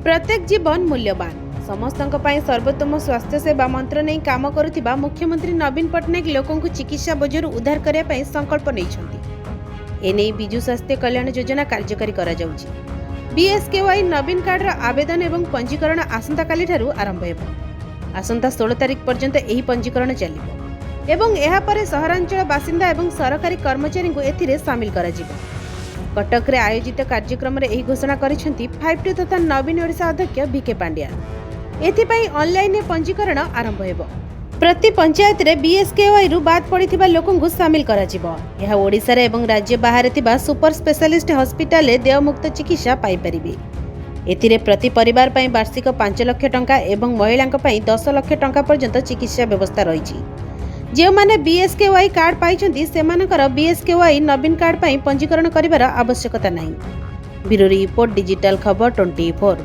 प्रत्येक जीवन मूल्यवान समस्तक पई सर्वोत्तम स्वास्थ्य सेवा मंत्र नहीं काम करुथिबा मुख्यमंत्री नवीन पट्टनायक लोकों को चिकित्सा बोझर उद्धार करने पई संकल्प नहीं एने विजु स्वास्थ्य कल्याण योजना कार्यकारी करा जाउची। बीएसकेवाई नवीन कार्डर आवेदन एवं पंजीकरण आसंता काली ठारू आरंभ हेबो। आसंता 16 तारिख पर्यंत एही पंजीकरण चलिबो एवं एहा परे सहरांचल बासिंदा एवं सरकारी कर्मचारी को एथिरे शामिल करा जिवो। कटक रे आयोजित कार्यक्रम रे एही घोषणा करिसेंती 5T तथा नवीन ओडिशा अध्यक्ष बीके पांड्या। एथिपाई ऑनलाइन पंजीकरण आरंभ हेबो। प्रति पंचायत रे बीएसकेवाई रु बाद पड़िथिबा लोकन को शामिल करा जिवो। यह ओडिसा रे एवं राज्य बाहर थिबा सुपर स्पेशलिस्ट हॉस्पिटल रे देयमुक्त चिकित्सा पाई परिबे। एथिरे प्रति परिवार पई वार्षिक 5 लाख टंका एवं महिलांक पई 10 लाख टंका पर्यंत चिकित्सा व्यवस्था रहिछि। जे माने बीएसकेवाई कार्ड पाइछन्ती सेमानकर बीएसकेवाई नवीन कार्ड पई पंजीकरण करिवार आवश्यकता नाही। ब्यूरो रिपोर्ट डिजिटल खबर 24।